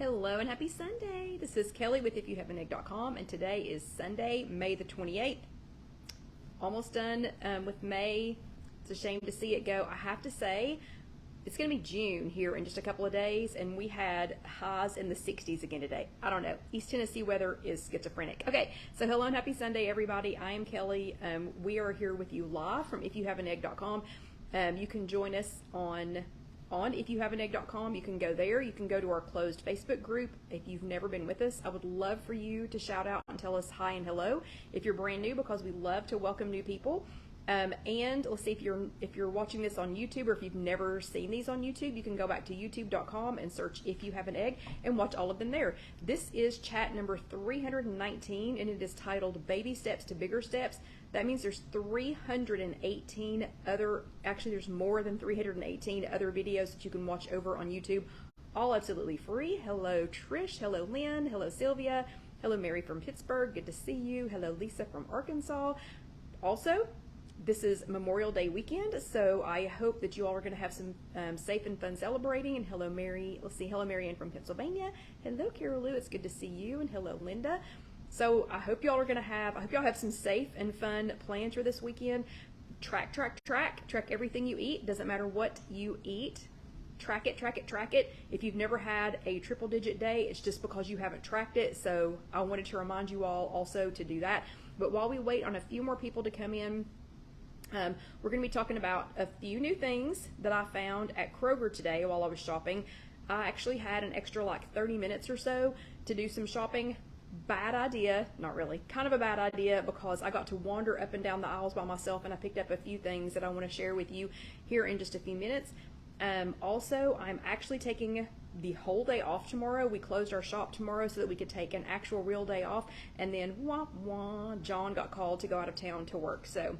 Hello and happy Sunday. This is Kelly with IfYouHaveAnEgg.com, and today is Sunday, May the 28th. Almost done with May. It's a shame to see it go. I have to say, it's going to be June here in just a couple of days, and we had highs in the 60s again today. I don't know. East Tennessee weather is schizophrenic. Okay, so hello and happy Sunday, everybody. I am Kelly. We are here with you live from IfYouHaveAnEgg.com. You can join us on IfYouHaveAnEgg.com. You can go there. You can go to our closed Facebook group. If you've never been with us, I would love for you to shout out and tell us hi and hello if you're brand new, because we love to welcome new people. And let's see, if you're watching this on YouTube, or if you've never seen these on YouTube, you can go back to youtube.com and search If You Have an Egg and watch all of them there. This is chat number 319, and it is titled Baby Steps to Bigger Steps. That means there's 318 other, actually there's more than 318 other videos that you can watch over on YouTube, all absolutely free. Hello Trish, hello Lynn, hello Sylvia, hello Mary from Pittsburgh, good to see you. Hello Lisa from Arkansas. Also, this is Memorial Day weekend, so I hope that you all are going to have some safe and fun celebrating. And hello Mary, let's see, hello Marianne from Pennsylvania. Hello Carol Lou, it's good to see you. And hello Linda. So I hope y'all have some safe and fun plans for this weekend. Track everything you eat. Doesn't matter what you eat. Track it. If you've never had a triple digit day, it's just because you haven't tracked it. So I wanted to remind you all also to do that. But while we wait on a few more people to come in, we're going to be talking about a few new things that I found at Kroger today while I was shopping. I actually had an extra like 30 minutes or so to do some shopping. Bad idea, not really, kind of a bad idea, because I got to wander up and down the aisles by myself, and I picked up a few things that I want to share with you here in just a few minutes. Also, I'm actually taking the whole day off tomorrow. We closed our shop tomorrow so that we could take an actual real day off, and then John got called to go out of town to work. So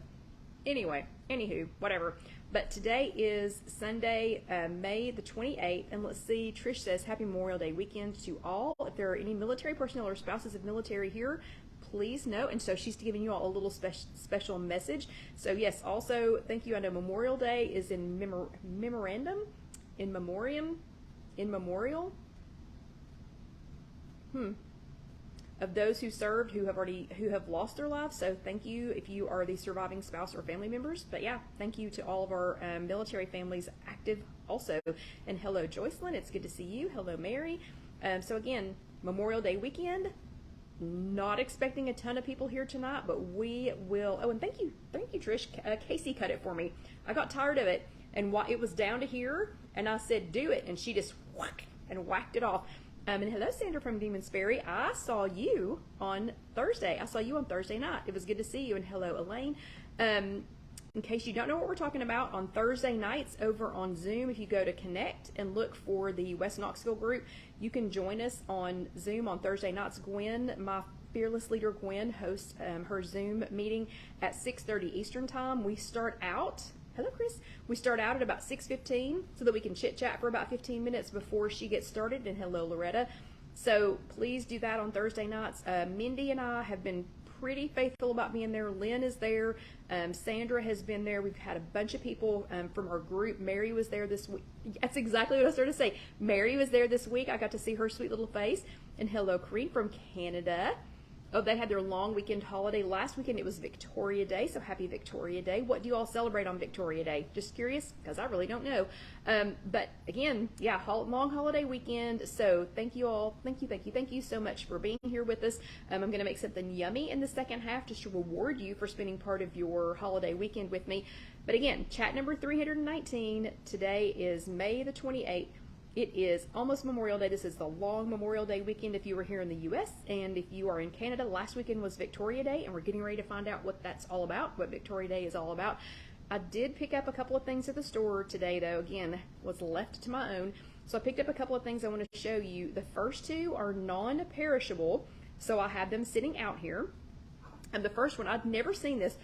anywho, whatever. But today is Sunday, May the 28th, and let's see, Trish says, Happy Memorial Day weekend to all. If there are any military personnel or spouses of military here, please know. And so she's giving you all a little special message. So yes, also, thank you. I know Memorial Day is in memorial of those who served, who have lost their lives. So thank you if you are the surviving spouse or family members. But yeah, thank you to all of our military families active also. And hello Joycelyn, it's good to see you. Hello Mary. So again, Memorial Day weekend. Not expecting a ton of people here tonight, but we will. Oh, and thank you Trish. Casey cut it for me. I got tired of it, and it was down to here, and I said do it, and she just whacked it off. And hello, Sandra from Demon's Ferry. I saw you on Thursday. I saw you on Thursday night. It was good to see you. And hello, Elaine. In case you don't know what we're talking about, on Thursday nights over on Zoom, if you go to Connect and look for the West Knoxville group, you can join us on Zoom on Thursday nights. Gwen, my fearless leader Gwen, hosts her Zoom meeting at 6:30 Eastern Time. We start out. Hello, Chris. We start out at about 6:15 so that we can chit-chat for about 15 minutes before she gets started. And hello, Loretta. So please do that on Thursday nights. Mindy and I have been pretty faithful about being there. Lynn is there. Sandra has been there. We've had a bunch of people from our group. Mary was there this week. That's exactly what I started to say. Mary was there this week. I got to see her sweet little face. And hello, Corrine from Canada. Oh, they had their long weekend holiday. Last weekend it was Victoria Day, so happy Victoria Day. What do you all celebrate on Victoria Day? Just curious, because I really don't know. But again, yeah, long holiday weekend. So thank you all. Thank you so much for being here with us. I'm going to make something yummy in the second half just to reward you for spending part of your holiday weekend with me. But again, chat number 319. Today is May the 28th. It is almost Memorial Day. This is the long Memorial Day weekend if you were here in the U.S. And if you are in Canada, last weekend was Victoria Day, and we're getting ready to find out what that's all about, what Victoria Day is all about. I did pick up a couple of things at the store today, though. Again, was left to my own. So I picked up a couple of things I want to show you. The first two are non-perishable, so I have them sitting out here. And the first one, I've never seen this.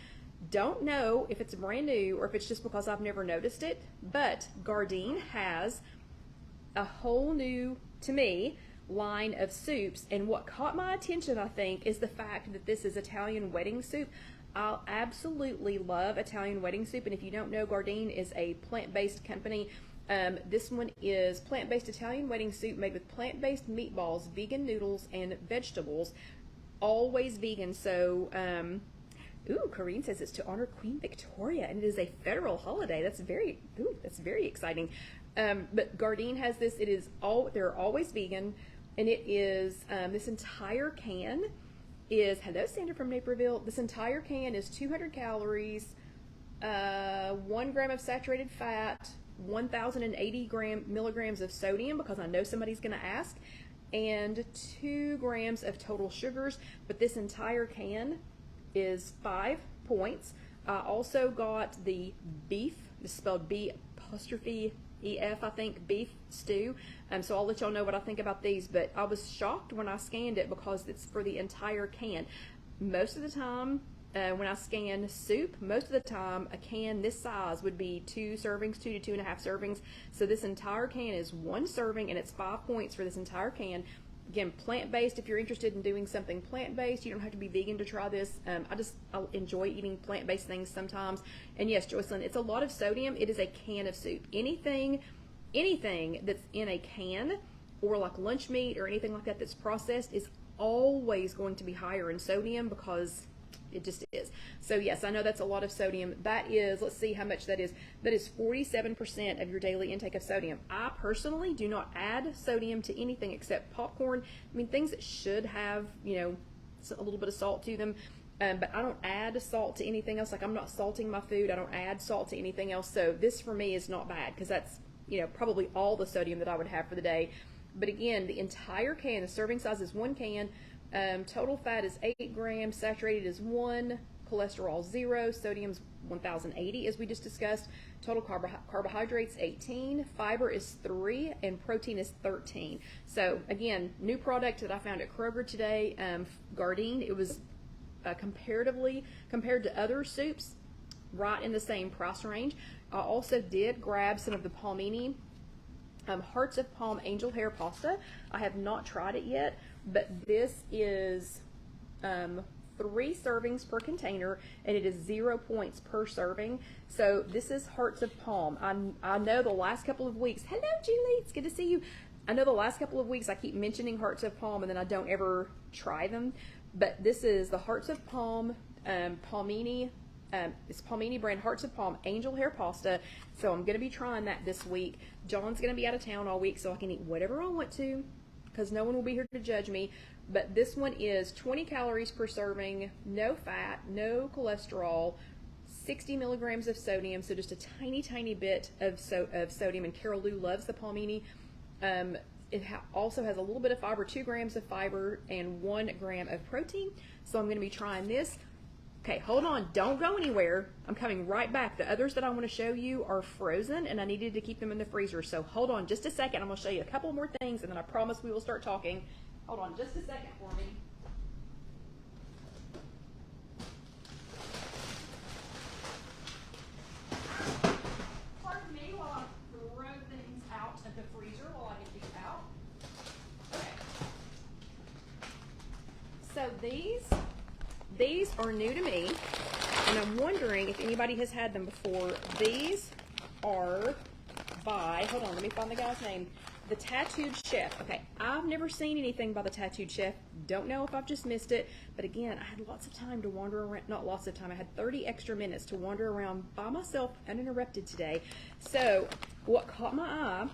Don't know if it's brand new or if it's just because I've never noticed it, but Gardein has a whole new, to me, line of soups, and what caught my attention, I think, is the fact that this is Italian wedding soup. I absolutely love Italian wedding soup, and if you don't know, Gardein is a plant-based company This one is plant-based Italian wedding soup made with plant-based meatballs, vegan noodles, and vegetables. Always vegan. So, ooh, Corrine says it's to honor Queen Victoria, and it is a federal holiday. That's very exciting. But Gardein has this. They're always vegan, and it is this entire can is, hello Sandra from Naperville. This entire can is 200 calories, 1 gram of saturated fat, 1,080 milligrams of sodium, because I know somebody's going to ask, and 2 grams of total sugars. But this entire can is 5 points. I also got the beef, this is spelled B''EF, I think, beef stew. So I'll let y'all know what I think about these, but I was shocked when I scanned it because it's for the entire can. Most of the time, when I scan soup, most of the time a can this size would be 2 servings, 2 to 2.5 servings. So this entire can is 1 serving, and it's 5 points for this entire can. Again, plant-based. If you're interested in doing something plant-based, you don't have to be vegan to try this. I enjoy eating plant-based things sometimes. And yes, Joycelyn, it's a lot of sodium. It is a can of soup. Anything that's in a can, or like lunch meat or anything like that that's processed, is always going to be higher in sodium, because it just is. So yes, I know that's a lot of sodium. That is, let's see how much that is. That is 47% of your daily intake of sodium. I personally do not add sodium to anything except popcorn. I mean, things that should have, a little bit of salt to them. But I don't add salt to anything else. Like, I'm not salting my food. I don't add salt to anything else. So this for me is not bad, because that's, probably all the sodium that I would have for the day. But again, the entire can, the serving size is 1 can. Total fat is 8 grams, saturated is 1, cholesterol 0, sodium's 1,080 as we just discussed, total carbohydrates 18, fiber is 3, and protein is 13. So again, new product that I found at Kroger today, Gardein. It was comparatively, compared to other soups, right in the same price range. I also did grab some of the Palmini Hearts of Palm Angel Hair Pasta. I have not tried it yet, but this is 3 servings per container, and it is 0 points per serving. So this is Hearts of Palm. I know the last couple of weeks, hello Julie, it's good to see you. I know the last couple of weeks I keep mentioning Hearts of Palm, and then I don't ever try them. But this is the Hearts of Palm Palmini. It's Palmini brand Hearts of Palm Angel Hair Pasta. So I'm going to be trying that this week. John's going to be out of town all week, so I can eat whatever I want to, because no one will be here to judge me. But this one is 20 calories per serving, no fat, no cholesterol, 60 milligrams of sodium, so just a tiny, tiny bit of sodium. And Carol Lou loves the Palmini. It also has a little bit of fiber, 2 grams of fiber, and 1 gram of protein. So I'm going to be trying this. Okay, hold on. Don't go anywhere. I'm coming right back. The others that I want to show you are frozen, and I needed to keep them in the freezer. So hold on just a second. I'm going to show you a couple more things, and then I promise we will start talking. Hold on just a second for me. Pardon me while I throw things out of the freezer while I get these out. Okay. So these are new to me, and I'm wondering if anybody has had them before. These are by, hold on, let me find the guy's name, the Tattooed Chef. Okay, I've never seen anything by the Tattooed Chef. Don't know if I've just missed it, but again, I had lots of time to wander around, not lots of time, I had 30 extra minutes to wander around by myself uninterrupted today. So what caught my eye,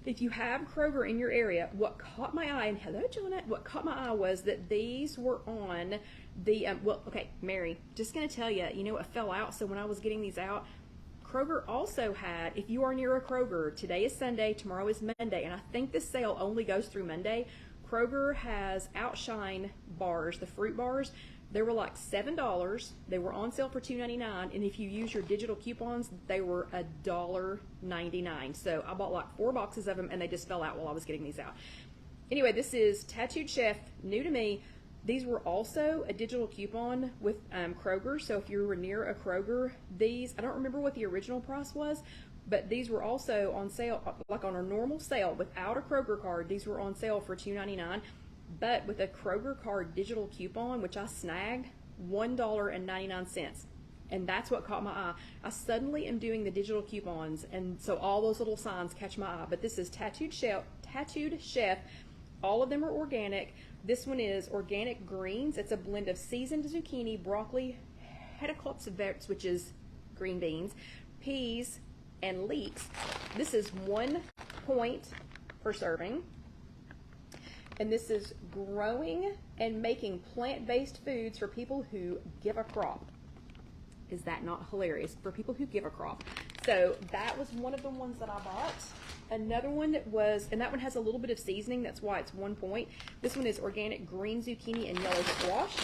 if you have Kroger in your area, what caught my eye, and hello Jonah, what caught my eye was that these were on the, well, okay, Mary, just going to tell you, it fell out, so when I was getting these out, Kroger also had, if you are near a Kroger, today is Sunday, tomorrow is Monday, and I think this sale only goes through Monday. Kroger has Outshine bars, the fruit bars. They were like $7. They were on sale for $2.99, and if you use your digital coupons, they were $1.99. So I bought like 4 boxes of them, and they just fell out while I was getting these out. Anyway, this is Tattooed Chef, new to me. These were also a digital coupon with Kroger, so if you were near a Kroger, these, I don't remember what the original price was, but these were also on sale, like on a normal sale without a Kroger card. These were on sale for $2.99, but with a Kroger card digital coupon, which I snagged, $1.99. And that's what caught my eye. I suddenly am doing the digital coupons, and so all those little signs catch my eye. But this is Tattooed Chef. All of them are organic. This one is organic greens. It's a blend of seasoned zucchini, broccoli, hedekotsaverts, which is green beans, peas, and leeks. This is 1 point per serving. And this is growing and making plant-based foods for people who give a crop. Is that not hilarious? For people who give a crop. So that was one of the ones that I bought. Another one was, and that one has a little bit of seasoning, that's why it's 1 point. This one is organic green zucchini and yellow squash.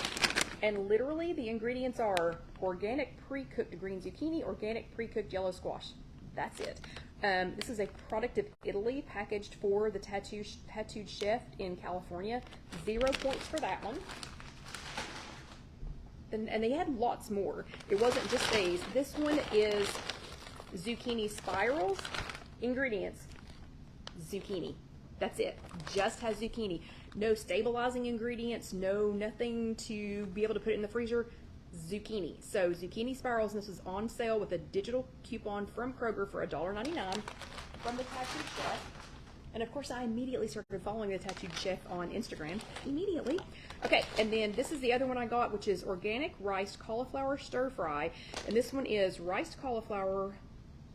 And literally the ingredients are organic pre-cooked green zucchini, organic pre-cooked yellow squash. That's it. This is a product of Italy, packaged for the Tattooed Chef in California. 0 points for that one. And they had lots more. It wasn't just these. This one is zucchini spirals. Ingredients, zucchini. That's it. Just has zucchini. No stabilizing ingredients, nothing to be able to put it in the freezer. Zucchini. So zucchini spirals, and this was on sale with a digital coupon from Kroger for $1.99 from the Tattooed Chef. And of course I immediately started following the Tattooed Chef on Instagram. Immediately. Okay, and then this is the other one I got, which is organic riced cauliflower stir fry. And this one is riced cauliflower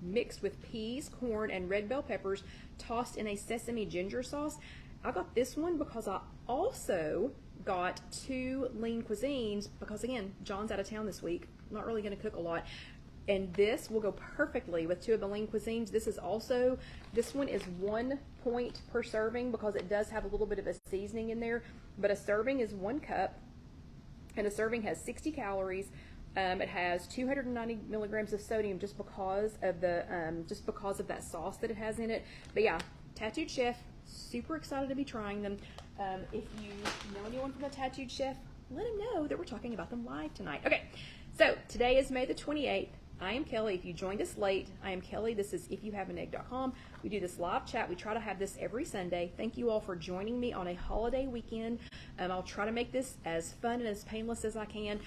mixed with peas, corn, and red bell peppers, tossed in a sesame ginger sauce. I got this one because I also got 2 lean cuisines because, again, John's out of town this week. I'm not really going to cook a lot. And this will go perfectly with 2 of the lean cuisines. This one is 1 point per serving because it does have a little bit of a seasoning in there. But a serving is 1 cup, and a serving has 60 calories. It has 290 milligrams of sodium just because of that sauce that it has in it. But yeah, Tattooed Chef, super excited to be trying them. If you know anyone from the Tattooed Chef, let them know that we're talking about them live tonight. Okay, so today is May the 28th. I am Kelly. If you joined us late, I am Kelly. This is IfYouHaveAnEgg.com. We do this live chat. We try to have this every Sunday. Thank you all for joining me on a holiday weekend. I'll try to make this as fun and as painless as I can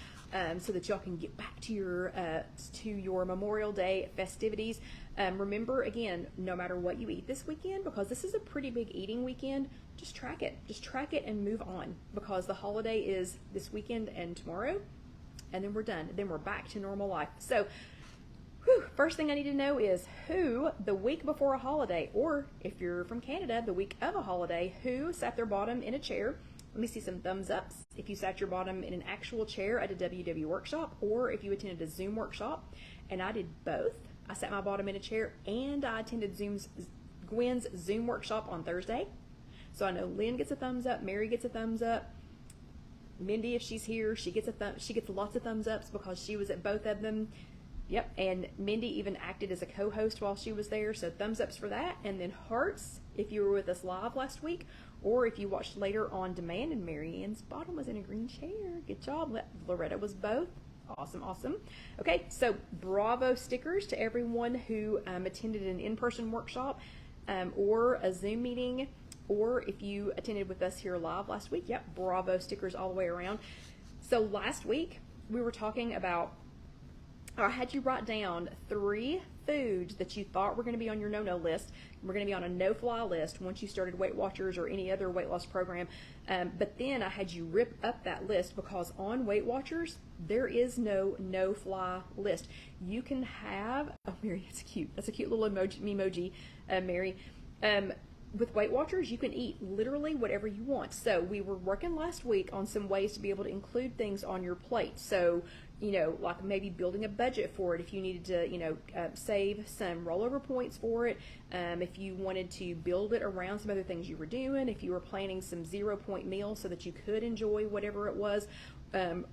so that y'all can get back to your Memorial Day festivities. Remember, again, no matter what you eat this weekend, because this is a pretty big eating weekend, just track it. Just track it and move on, because the holiday is this weekend and tomorrow, and then we're done. Then we're back to normal life. So, first thing I need to know is who, the week before a holiday, or if you're from Canada, the week of a holiday, who sat their bottom in a chair. Let me see some thumbs ups if you sat your bottom in an actual chair at a WW workshop, or if you attended a Zoom workshop. And I did both. I sat my bottom in a chair, and I attended Gwen's Zoom workshop on Thursday. So I know Lynn gets a thumbs up, Mary gets a thumbs up, Mindy, if she's here, she gets lots of thumbs ups because she was at both of them. Yep, and Mindy even acted as a co-host while she was there, so thumbs ups for that. And then hearts if you were with us live last week, or if you watched later on demand. And Mary Ann's bottom was in a green chair. Good job. Loretta was both. Awesome, awesome. Okay, so bravo stickers to everyone who attended an in-person workshop or a Zoom meeting, or if you attended with us here live last week. Yep, bravo stickers all the way around. So last week we were talking about, I had you write down 3 foods that you thought were going to be on your no-no list. We're going to be on a no-fly list once you started Weight Watchers or any other weight loss program. But then I had you rip up that list, because on Weight Watchers, there is no no-fly list. You can have, oh, Mary, that's cute. That's a cute little emoji, Mary. With Weight Watchers, you can eat literally whatever you want. So we were working last week on some ways to be able to include things on your plate. So, you know, like maybe building a budget for it if you needed to, save some rollover points for it. If you wanted to build it around some other things you were doing, if you were planning some 0-point meals so that you could enjoy whatever it was,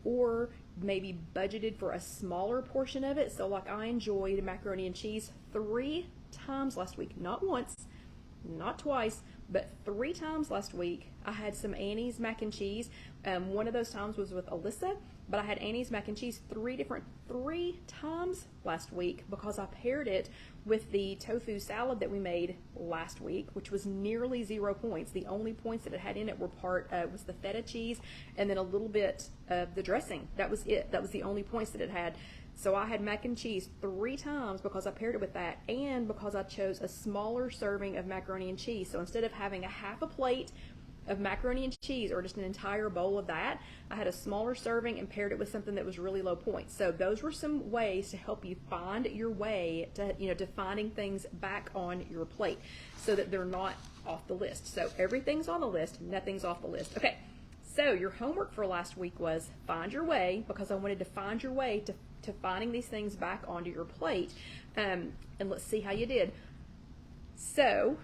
or maybe budgeted for a smaller portion of it. So like I enjoyed macaroni and cheese 3 times last week, not once, not twice, but 3 times last week. I had some Annie's mac and cheese. One of those times was with Alyssa, but I had Annie's mac and cheese 3 times last week because I paired it with the tofu salad that we made last week, which was nearly 0 points. The only points that it had in it were was the feta cheese and then a little bit of the dressing. That was it. That was the only points that it had. So I had mac and cheese 3 times because I paired it with that, and because I chose a smaller serving of macaroni and cheese. So instead of having a half a plate of macaroni and cheese or just an entire bowl of that, I had a smaller serving and paired it with something that was really low point. So those were some ways to help you find your way to, to finding things back on your plate so that they're not off the list. So everything's on the list, nothing's off the list. Okay, so your homework for last week was find your way, because I wanted to find your way to finding these things back onto your plate. And let's see how you did. So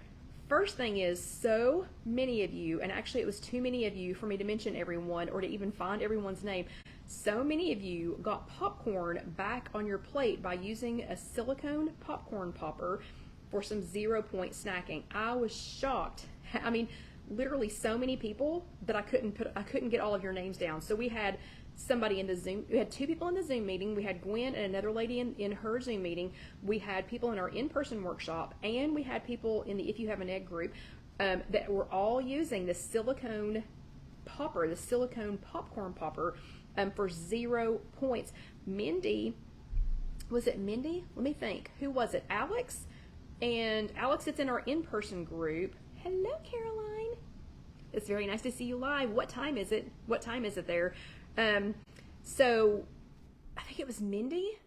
first thing is, so many of you, and actually it was too many of you for me to mention everyone or to even find everyone's name, so many of you got popcorn back on your plate by using a silicone popcorn popper for some 0 point snacking. I was shocked. I mean, literally so many people that I couldn't get all of your names down. So we had somebody in the Zoom, we had 2 people in the Zoom meeting. We had Gwen and another lady in her Zoom meeting. We had people in our in-person workshop, and we had people in the If You Have an Egg group that were all using the silicone popper, the silicone popcorn popper for 0 points. Mindy, was it Mindy? Let me think. Who was it? Alex? And Alex, it's in our in-person group. Hello, Caroline. It's very nice to see you live. What time is it? What time is it there? So I think it was Mindy.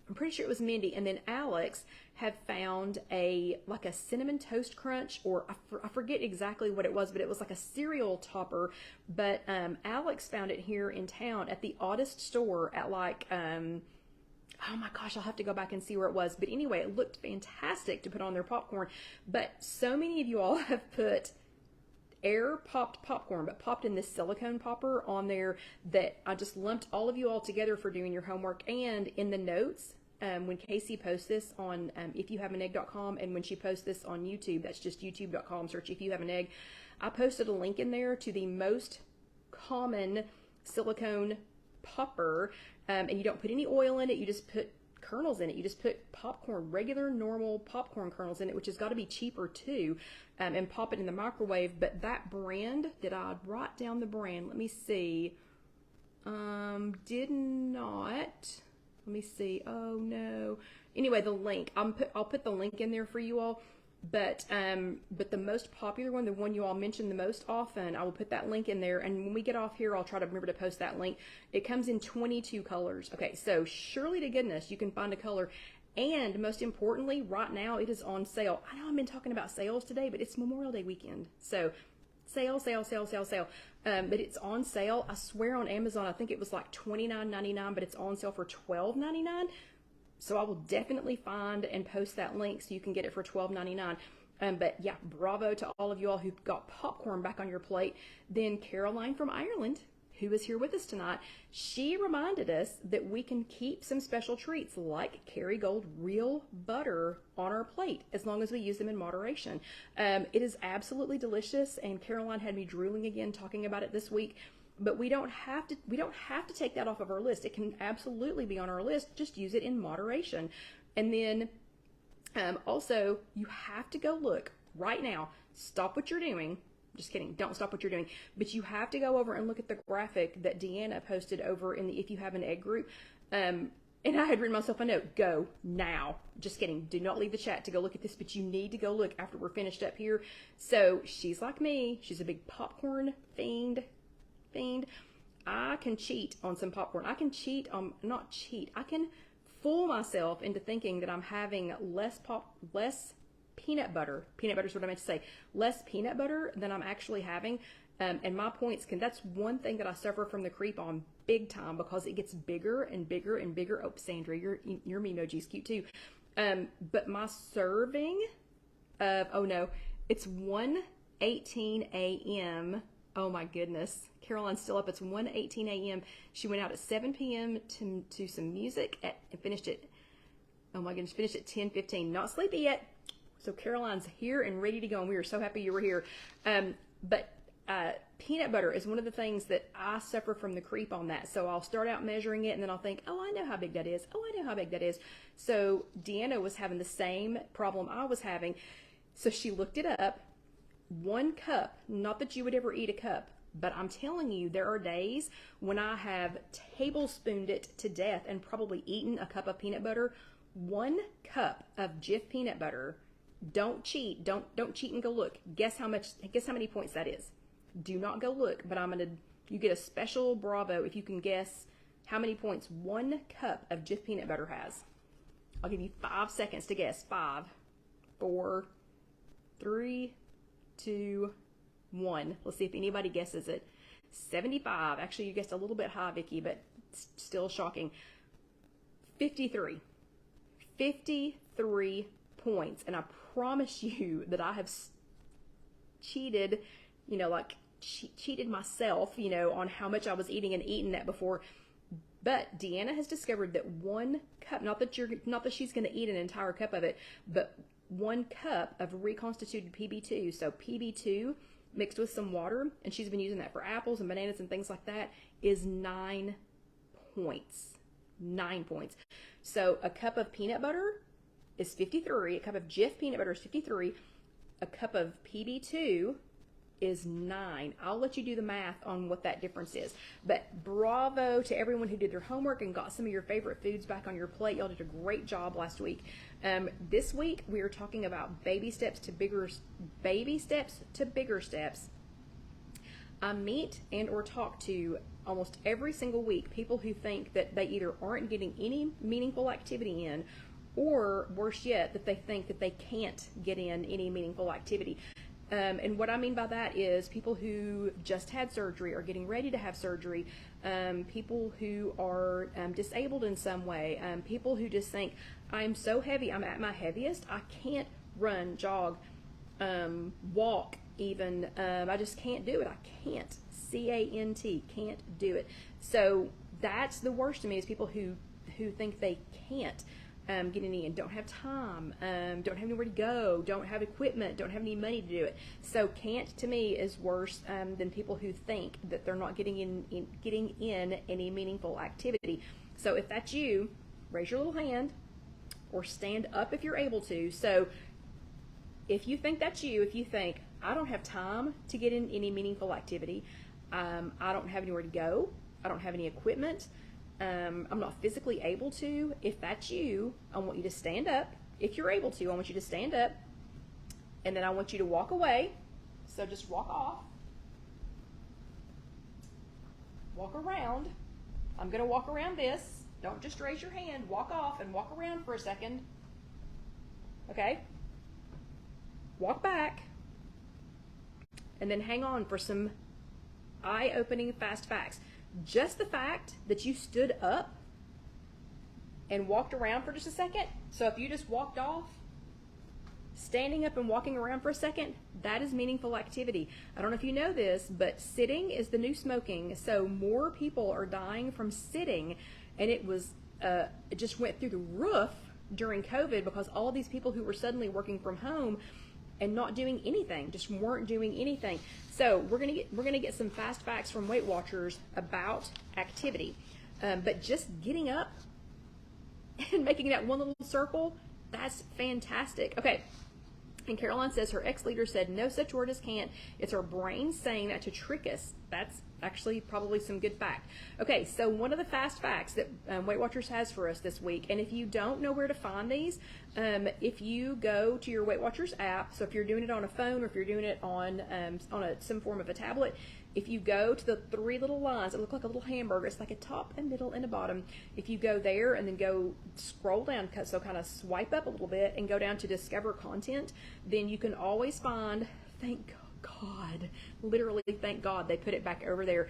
I'm pretty sure it was Mindy. And then Alex had found like a cinnamon toast crunch, or I forget exactly what it was, but it was like a cereal topper. But Alex found it here in town at the Oddest store at like, oh my gosh, I'll have to go back and see where it was. But anyway, it looked fantastic to put on their popcorn. But so many of you all have put air popped popcorn, but popped in this silicone popper on there, that I just lumped all of you all together for doing your homework. And in the notes, when Casey posts this on IfYouHaveAnEgg.com, and when she posts this on YouTube, that's just youtube.com, search If You Have an Egg, I posted a link in there to the most common silicone popper, and you don't put any oil in it, you just put kernels in it. You just put popcorn, regular normal popcorn kernels in it, which has got to be cheaper too, and pop it in the microwave. But that brand, did I write down the brand? Let me see. Did not. Let me see. Oh no. Anyway, the link, I'll put the link in there for you all. But the most popular one, the one you all mention the most often, I will put that link in there. And when we get off here, I'll try to remember to post that link. It comes in 22 colors. Okay, so surely to goodness, you can find a color. And most importantly, right now it is on sale. I know I've been talking about sales today, but it's Memorial Day weekend. So sale, sale, sale, sale, sale. But it's on sale. I swear on Amazon, I think it was like $29.99, but it's on sale for $12.99. So I will definitely find and post that link so you can get it for $12.99. But yeah, bravo to all of you all who got popcorn back on your plate. Then Caroline from Ireland, who is here with us tonight, she reminded us that we can keep some special treats like Kerrygold real butter on our plate as long as we use them in moderation. It is absolutely delicious, and Caroline had me drooling again talking about it this week. But we don't have to take that off of our list. It can absolutely be on our list. Just use it in moderation. And then also, you have to go look right now. Stop what you're doing. Just kidding. Don't stop what you're doing. But you have to go over and look at the graphic that Deanna posted over in the If You Have an Egg group. And I had written myself a note. Go now. Just kidding. Do not leave the chat to go look at this, but you need to go look after we're finished up here. So she's like me. She's a big popcorn fiend. I can cheat on some popcorn. I can cheat on, not cheat, I can fool myself into thinking that I'm having less peanut butter. Peanut butter is what I meant to say. Less peanut butter than I'm actually having. And my points that's one thing that I suffer from the creep on big time, because it gets bigger and bigger and bigger. Oh, Sandra, your Memoji's cute too. But my serving of, oh no, it's 1:18 a.m. Oh my goodness. Caroline's still up. It's 1:18 a.m. She went out at 7 p.m. to some music and finished at, oh my goodness, finished at 10:15. Not sleepy yet. So Caroline's here and ready to go, and we are so happy you were here. But peanut butter is one of the things that I suffer from the creep on that. So I'll start out measuring it, and then I'll think, oh, I know how big that is. Oh, I know how big that is. So Deanna was having the same problem I was having. So she looked it up. 1 cup, not that you would ever eat a cup, But I'm telling you, there are days when I have tablespooned it to death and probably eaten a cup of peanut butter. 1 cup of Jif peanut butter. Don't cheat. Don't cheat and go look. Guess how many points that is. Do not go look, but you get a special bravo if you can guess how many points 1 cup of Jif peanut butter has. I'll give you 5 seconds to guess. 5, 4, 3, 2, 1. Let's see if anybody guesses it. 75. Actually, you guessed a little bit high, Vicki, but still shocking. 53. 53 points. And I promise you that I have cheated, cheated myself, on how much I was eating and eaten that before. But Deanna has discovered that 1 cup, not that she's going to eat an entire cup of it, but 1 cup of reconstituted PB2. So PB2 mixed with some water, and she's been using that for apples and bananas and things like that, is 9 points. 9 points. So a cup of peanut butter is 53. A cup of Jif peanut butter is 53. A cup of PB2 is 9. I'll let you do the math on what that difference is. But bravo to everyone who did their homework and got some of your favorite foods back on your plate. Y'all did a great job last week. This week we are talking about baby steps to bigger steps. I meet and or talk to almost every single week people who think that they either aren't getting any meaningful activity in, or worse yet, that they think that they can't get in any meaningful activity. And what I mean by that is people who just had surgery or getting ready to have surgery, people who are disabled in some way, people who just think, I'm so heavy, I'm at my heaviest, I can't run, jog, walk even, I just can't do it. I can't, C-A-N-T, can't do it. So that's the worst to me, is people who think they can't get any in, don't have time, don't have anywhere to go, don't have equipment, don't have any money to do it. So can't to me is worse than people who think that they're not getting in any meaningful activity. So if that's you, raise your little hand or stand up if you're able to. So if you think that's you, if you think, I don't have time to get in any meaningful activity, I don't have anywhere to go, I don't have any equipment, I'm not physically able to, if that's you, I want you to stand up. If you're able to, I want you to stand up, and then I want you to walk away. So just walk off, walk around. I'm going to walk around this. Don't just raise your hand. Walk off and walk around for a second. Okay? Walk back, and then hang on for some eye-opening fast facts. Just the fact that you stood up and walked around for just a second. So if you just walked off, standing up and walking around for a second, that is meaningful activity. I don't know if you know this, but sitting is the new smoking. So more people are dying from sitting, and it just went through the roof during COVID because all of these people who were suddenly working from home and not doing anything, just weren't doing anything. So we're gonna get some fast facts from Weight Watchers about activity. But just getting up and making that one little circle, that's fantastic. Okay. And Caroline says her ex-leader said no such word as can't. It's our brain saying that to trick us. That's actually probably some good fact. Okay, so one of the fast facts that Weight Watchers has for us this week, and if you don't know where to find these, if you go to your Weight Watchers app, so if you're doing it on a phone or if you're doing it on some form of a tablet, if you go to the 3 little lines, it looks like a little hamburger. It's like a top, a middle, and a bottom. If you go there and then go scroll down, so kind of swipe up a little bit and go down to Discover Content, then you can always find, thank God, literally thank God they put it back over there.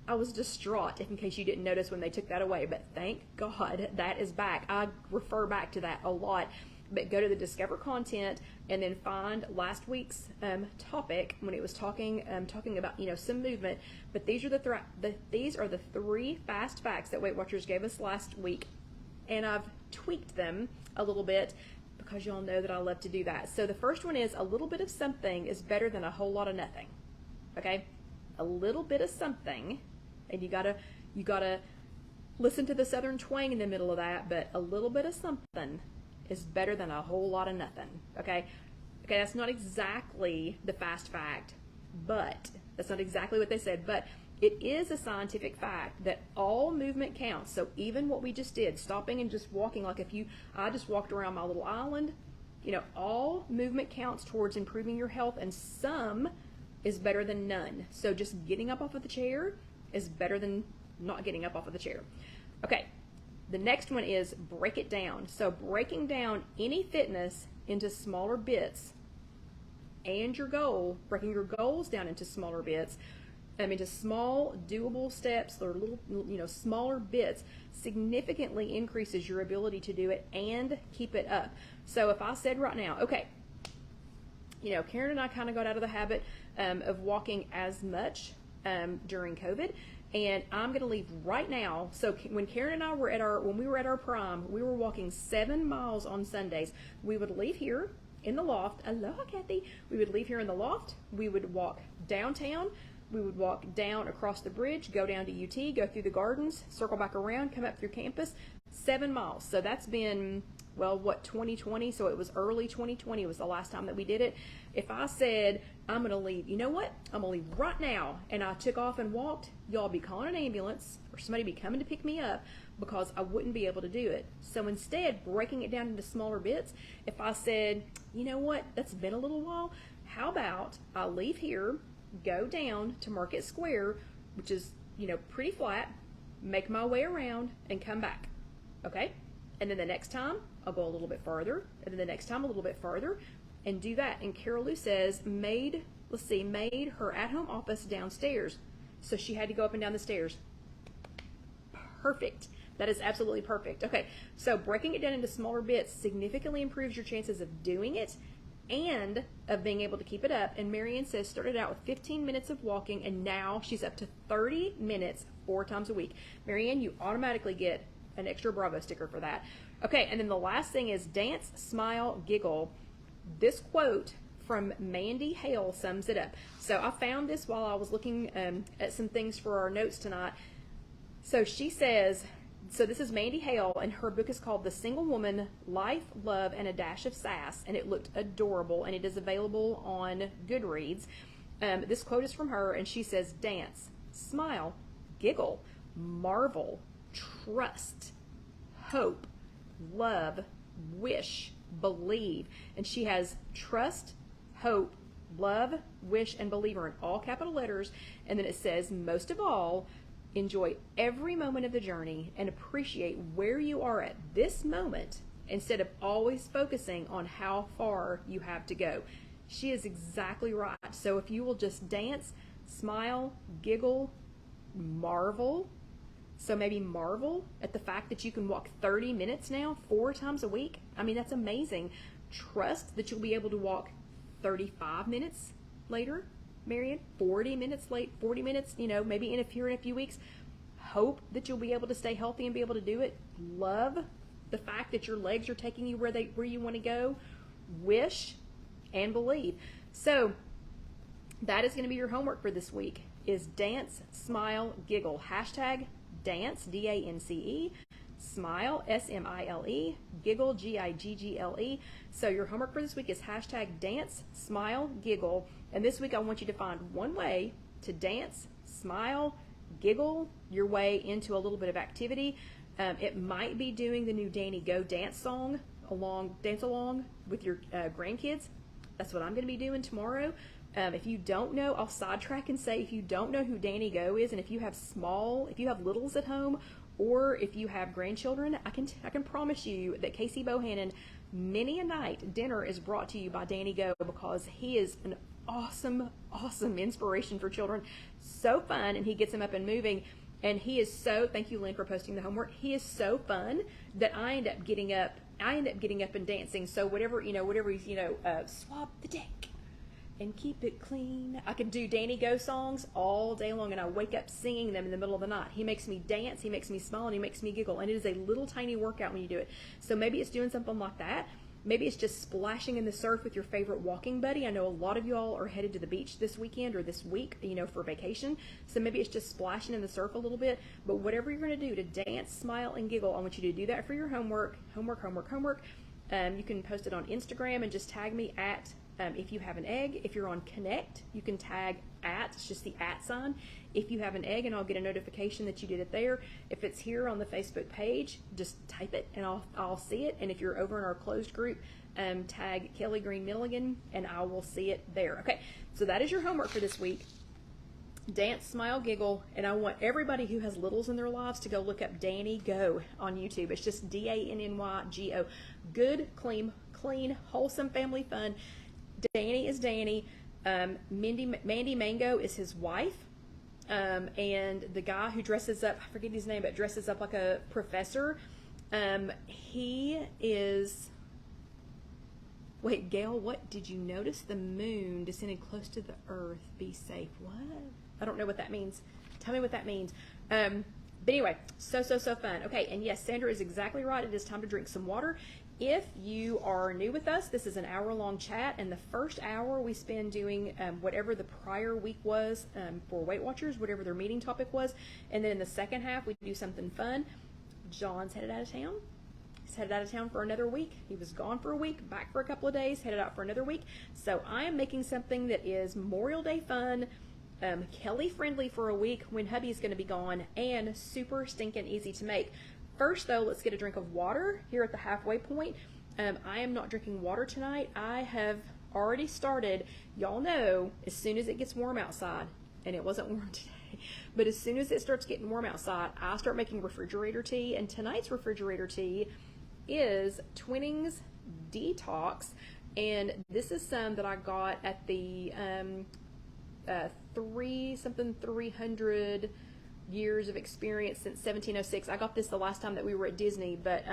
I was distraught, in case you didn't notice when they took that away, but thank God that is back. I refer back to that a lot. But go to the Discover Content and then find last week's topic when it was talking about some movement. But these are the 3 fast facts that Weight Watchers gave us last week, and I've tweaked them a little bit because y'all know that I love to do that. So the first one is a little bit of something is better than a whole lot of nothing. Okay, a little bit of something, and you gotta listen to the Southern twang in the middle of that. But a little bit of something is better than a whole lot of nothing. Okay, that's not exactly the fast fact, but That's not exactly what they said, but it is a scientific fact that all movement counts. So even what we just did, stopping and just walking, like I just walked around my little island, all movement counts towards improving your health, and some is better than none. So just getting up off of the chair is better than not getting up off of the chair. Okay, the next one is break it down. So breaking down any fitness into smaller bits, and breaking your goals down into smaller bits, into small doable steps or little, smaller bits, significantly increases your ability to do it and keep it up. So if I said right now, okay, Karen and I kind of got out of the habit of walking as much during COVID, and I'm going to leave right now. So when Karen and I were when we were at our prime, we were walking 7 miles on Sundays. We would leave here in the loft. Aloha, Kathy. We would leave here in the loft. We would walk downtown. We would walk down across the bridge, go down to UT, go through the gardens, circle back around, come up through campus. 7 miles. So that's been, 2020? So it was early 2020 was the last time that we did it. If I said, I'm going to leave, you know what? I'm going to leave right now, and I took off and walked, y'all be calling an ambulance or somebody be coming to pick me up because I wouldn't be able to do it. So instead, breaking it down into smaller bits, if I said, you know what? That's been a little while. How about I leave here, go down to Market Square, which is, pretty flat, make my way around and come back. Okay? And then the next time I'll go a little bit further, and then the next time a little bit further, and do that. And Carol Lou says made her at-home office downstairs. So she had to go up and down the stairs. Perfect. That is absolutely perfect. Okay, so breaking it down into smaller bits significantly improves your chances of doing it and of being able to keep it up. And Marianne says started out with 15 minutes of walking, and now she's up to 30 minutes 4 times a week. Marianne, you automatically get an extra Bravo sticker for that. Okay, and then the last thing is dance, smile, giggle. This quote from Mandy Hale sums it up. So I found this while I was looking at some things for our notes tonight. So she says, so this is Mandy Hale, and her book is called The Single Woman, Life, Love, and a Dash of Sass, and it looked adorable, and it is available on Goodreads. This quote is from her, and she says, dance, smile, giggle, marvel, trust, hope, love, wish, believe. And she has trust, hope, love, wish, and believer in all capital letters. And then it says, most of all, enjoy every moment of the journey and appreciate where you are at this moment instead of always focusing on how far you have to go. She is exactly right. So if you will just dance, smile, giggle, marvel. So maybe marvel at the fact that you can walk 30 minutes now, 4 times a week. I mean, that's amazing. Trust that you'll be able to walk 35 minutes later, Marianne, 40 minutes, maybe in a few weeks. Hope that you'll be able to stay healthy and be able to do it. Love the fact that your legs are taking you where you want to go. Wish and believe. So that is going to be your homework for this week, is dance, smile, giggle. Hashtag dance, D-A-N-C-E, smile, S-M-I-L-E, giggle, G-I-G-G-L-E. So your homework for this week is hashtag dance, smile, giggle. And this week I want you to find one way to dance, smile, giggle your way into a little bit of activity. It might be doing the new Danny Go dance song, dance along with your grandkids. That's what I'm going to be doing tomorrow. If you don't know, I'll sidetrack and say, if you don't know who Danny Go is, and if you have littles at home, or if you have grandchildren, I can promise you that Casey Bohannon, many a night dinner is brought to you by Danny Go, because he is an awesome inspiration for children. So fun, and he gets them up and moving. And he is thank you, Lynn, for posting the homework. He is so fun that I end up getting up and dancing. So whatever he's, swab the deck and keep it clean. I can do Danny Go songs all day long, and I wake up singing them in the middle of the night. He makes me dance, he makes me smile, and he makes me giggle. And it is a little tiny workout when you do it. So maybe it's doing something like that. Maybe it's just splashing in the surf with your favorite walking buddy. I know a lot of y'all are headed to the beach this weekend or this week, for vacation. So maybe it's just splashing in the surf a little bit. But whatever you're going to do to dance, smile, and giggle, I want you to do that for your homework. You can post it on Instagram and just tag me at If You Have an Egg. If you're on Connect, you can tag @ it's just the @ sign, If You Have an Egg, and I'll get a notification that you did it there. If it's here on the Facebook page, just type it and I'll see it. And if you're over in our closed group, tag Kelly Green Milligan and I will see it there. Okay, so that is your homework for this week. Dance, smile, giggle, and I want everybody who has littles in their lives to go look up Danny Go on YouTube. It's just DANNYGO. Good, clean, wholesome family fun. Danny is Danny. Mandy Mango is his wife. And the guy who dresses up, I forget his name, but dresses up like a professor, he is... Wait, Gail, what? Did you notice the moon descended close to the earth? Be safe. What? I don't know what that means. Tell me what that means. But anyway, so fun. Okay, and yes, Sandra is exactly right. It is time to drink some water. If you are new with us, this is an hour-long chat, and the first hour we spend doing whatever the prior week was for Weight Watchers, whatever their meeting topic was, and then in the second half we do something fun. John's headed out of town. He's headed out of town for another week. He was gone for a week, back for a couple of days, headed out for another week. So I am making something that is Memorial Day fun, Kelly friendly for a week when hubby's going to be gone, and super stinking easy to make. First though, let's get a drink of water here at the halfway point. I am not drinking water tonight. I have already started. Y'all know as soon as it gets warm outside, and it wasn't warm today, but as soon as it starts getting warm outside, I start making refrigerator tea, and tonight's refrigerator tea is Twinings Detox, and this is some that I got at the 300 years of experience since 1706. I got this the last time that we were at Disney, but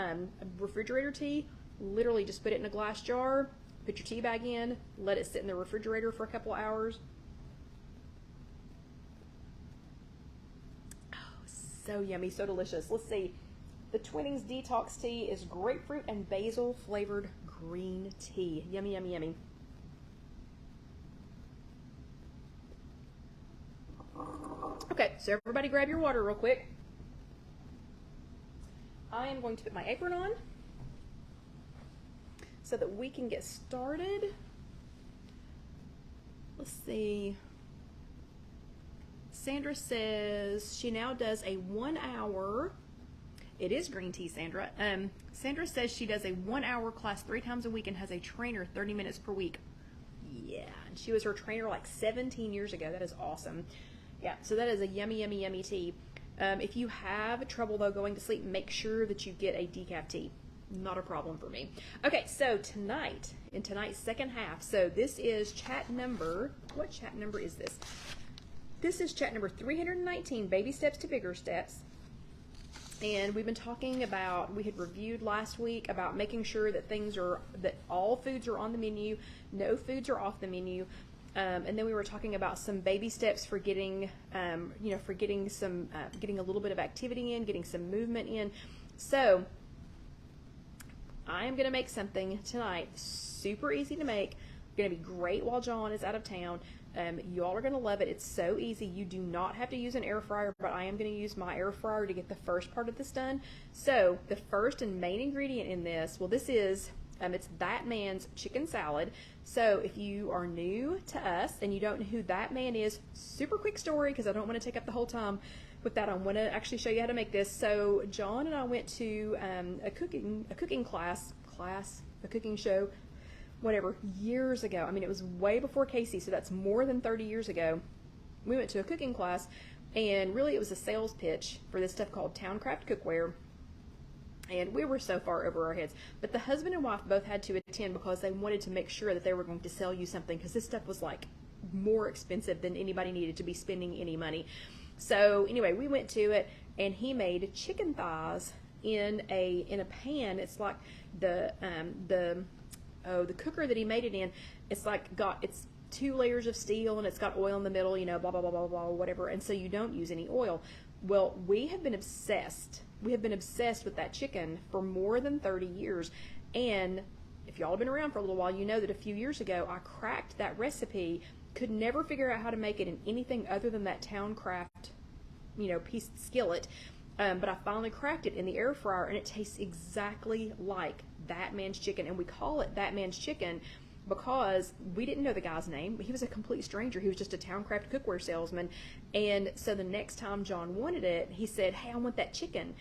refrigerator tea, literally just put it in a glass jar, put your tea bag in, let it sit in the refrigerator for a couple of hours. Oh, so yummy, so delicious. Let's see. The Twinings Detox Tea is grapefruit and basil flavored green tea. Yummy, yummy, yummy. Okay, so everybody grab your water real quick. I am going to put my apron on so that we can get started. Let's see. Sandra says she now does a 1 hour... It is green tea, Sandra. Sandra says she does a 1 hour class 3 times a week and has a trainer 30 minutes per week. Yeah, and she was her trainer like 17 years ago. That is awesome. Yeah, so that is a yummy, yummy, yummy tea. If you have trouble, though, going to sleep, make sure that you get a decaf tea. Not a problem for me. Okay, so tonight, in tonight's second half, so this is chat number, what chat number is this? This is chat number 319, Baby Steps to Bigger Steps. And we've been talking about, we had reviewed last week about making sure that that all foods are on the menu, no foods are off the menu. And then we were talking about some baby steps for getting, for getting some, getting a little bit of activity in, getting some movement in. So I am going to make something tonight, super easy to make, going to be great while John is out of town. You all are going to love it. It's so easy. You do not have to use an air fryer, but I am going to use my air fryer to get the first part of this done. So the first and main ingredient in this, well, this is, it's That Man's chicken salad. So if you are new to us and you don't know who That Man is, super quick story because I don't want to take up the whole time with that. I want to actually show you how to make this. So John and I went to a cooking show, whatever, years ago. I mean, it was way before Casey, so that's more than 30 years ago. We went to a cooking class, and really it was a sales pitch for this stuff called Towncraft Cookware, and we were so far over our heads. But the husband and wife both had to attend because they wanted to make sure that they were going to sell you something, because this stuff was like more expensive than anybody needed to be spending any money. So anyway, we went to it, and he made chicken thighs in a pan. It's like the cooker that he made it in, it's like it's 2 layers of steel and it's got oil in the middle, blah, blah, blah, blah, blah, whatever. And so you don't use any oil. Well, we have been obsessed. We have been obsessed with that chicken for more than 30 years. And if y'all have been around for a little while, you know that a few years ago, I cracked that recipe, could never figure out how to make it in anything other than that Towncraft, piece skillet. But I finally cracked it in the air fryer, and it tastes exactly like That Man's chicken, and we call it That Man's chicken because we didn't know the guy's name. He was a complete stranger. He was just a Towncraft cookware salesman. And so the next time John wanted it, he said, hey, I want that chicken.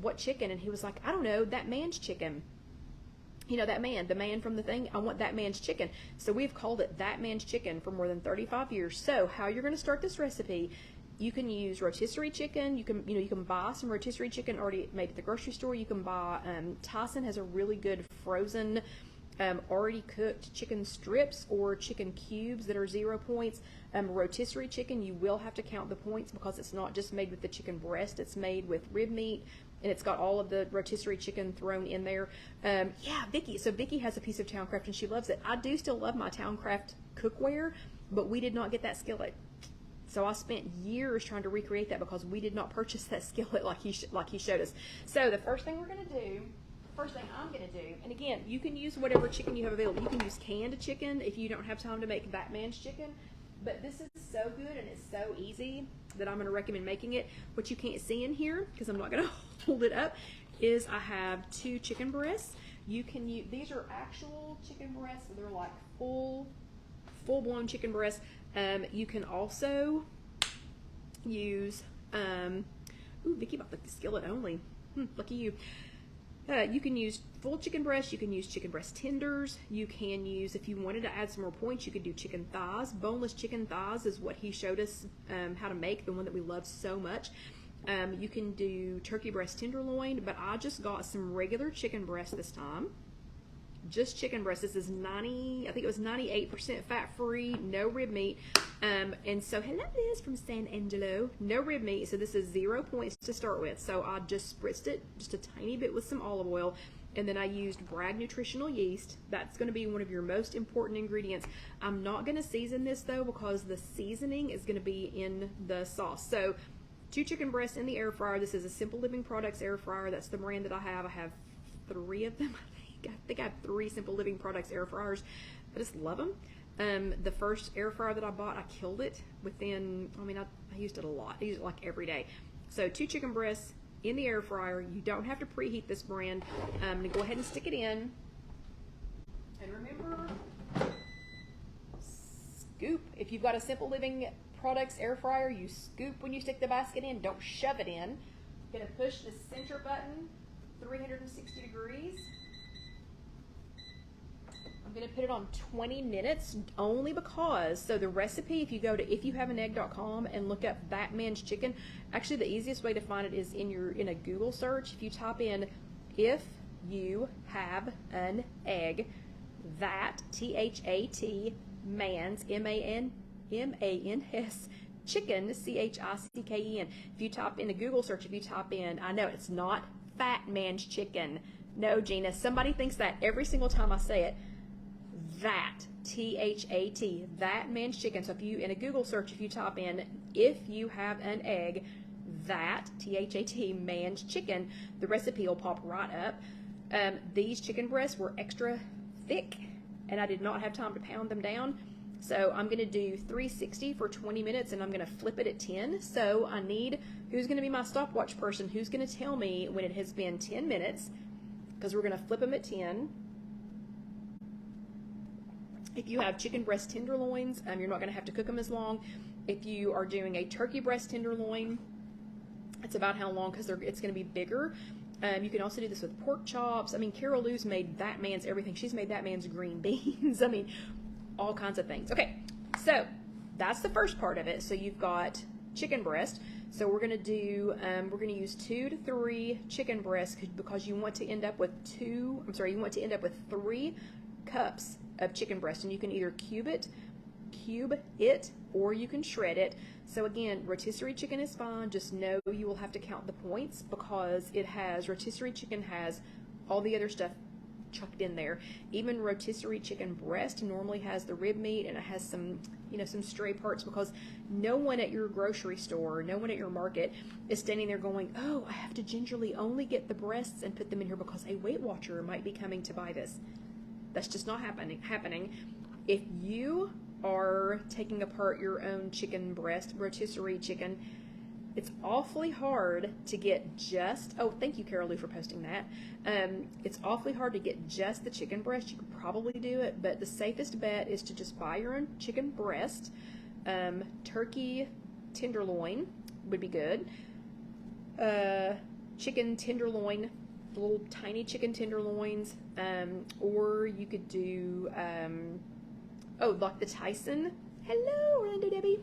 What chicken? And he was like, I don't know, that man's chicken. You know, that man, the man from the thing, I want that man's chicken. So we've called it that man's chicken for more than 35 years. So how you're going to start this recipe, you can use rotisserie chicken. You can buy some rotisserie chicken already made at the grocery store. You can buy, Tyson has a really good frozen, already cooked chicken strips or chicken cubes that are 0 points. Rotisserie chicken, you will have to count the points because it's not just made with the chicken breast, it's made with rib meat, and it's got all of the rotisserie chicken thrown in there. Yeah, Vicky. So Vicky has a piece of Towncraft and she loves it. I do still love my Towncraft cookware, but we did not get that skillet. So I spent years trying to recreate that because we did not purchase that skillet like he showed us. So the first thing I'm going to do, and again, you can use whatever chicken you have available. You can use canned chicken if you don't have time to make that man's chicken. But this is so good and it's so easy that I'm going to recommend making it. What you can't see in here, because I'm not going to hold it up, is I have 2 chicken breasts. You can use, these are actual chicken breasts, so they're like full-blown chicken breasts. You can also use, ooh, Vicky bought the skillet only. Lucky you. You can use full chicken breast, you can use chicken breast tenders, you can use, if you wanted to add some more points, you could do chicken thighs. Boneless chicken thighs is what he showed us how to make, the one that we love so much. You can do turkey breast tenderloin, but I just got some regular chicken breast this time. Just chicken breast. This is 90, I think it was 98% fat-free, no rib meat. And so, hello Liz from San Angelo. No rib meat, so this is 0 points to start with. So I just spritzed it just a tiny bit with some olive oil, and then I used Bragg nutritional yeast. That's going to be one of your most important ingredients. I'm not going to season this though because the seasoning is going to be in the sauce. So 2 chicken breasts in the air fryer. This is a Simple Living Products air fryer. That's the brand that I have. I have 3 of them. I think I have 3 Simple Living Products air fryers. I just love them. The first air fryer that I bought, I killed it within, I used it a lot. I use it like every day. So 2 chicken breasts in the air fryer. You don't have to preheat this brand. I'm going to go ahead and stick it in. And remember, scoop. If you've got a Simple Living Products air fryer, you scoop when you stick the basket in. Don't shove it in. Going to push the center button 360 degrees. I'm going to put it on 20 minutes only because, so the recipe, if you go to IfYouHaveAnEgg.com and look up that man's chicken, actually the easiest way to find it is in a Google search. If you type in if you have an egg, that THAT man's MANS chicken CHICKEN. If you type in a Google search, if you type in, I know it's not fat man's chicken. No, Gina, somebody thinks that every single time I say it. That, THAT, that man's chicken. So if you, in a Google search, if you type in, if you have an egg, that, THAT, man's chicken, the recipe will pop right up. These chicken breasts were extra thick, and I did not have time to pound them down. So I'm going to do 360 for 20 minutes, and I'm going to flip it at 10. So I need, who's going to be my stopwatch person? Who's going to tell me when it has been 10 minutes? Because we're going to flip them at 10. If you have chicken breast tenderloins, you're not going to have to cook them as long. If you are doing a turkey breast tenderloin, it's about how long, because it's going to be bigger. You can also do this with pork chops. Carol Lou's made that man's everything. She's made that man's green beans. All kinds of things. Okay, so that's the first part of it. So you've got chicken breast. So we're going to do, we're going to use 2 to 3 chicken breasts because you want to end up with 3 cups of chicken breast, and you can either cube it, or you can shred it. So again, rotisserie chicken is fine. Just know you will have to count the points because rotisserie chicken has all the other stuff chucked in there. Even rotisserie chicken breast normally has the rib meat, and it has some, some stray parts, because no one at your grocery store, no one at your market is standing there going, oh, I have to gingerly only get the breasts and put them in here because a Weight Watcher might be coming to buy this. That's just not happening. If you are taking apart your own chicken breast, rotisserie chicken, it's awfully hard to get just, oh, thank you, Carol Lou, for posting that. It's awfully hard to get just the chicken breast. You could probably do it, but the safest bet is to just buy your own chicken breast. Turkey tenderloin would be good. Chicken tenderloin, little tiny chicken tenderloins, or you could do, like the Tyson. Hello, Orlando Debbie.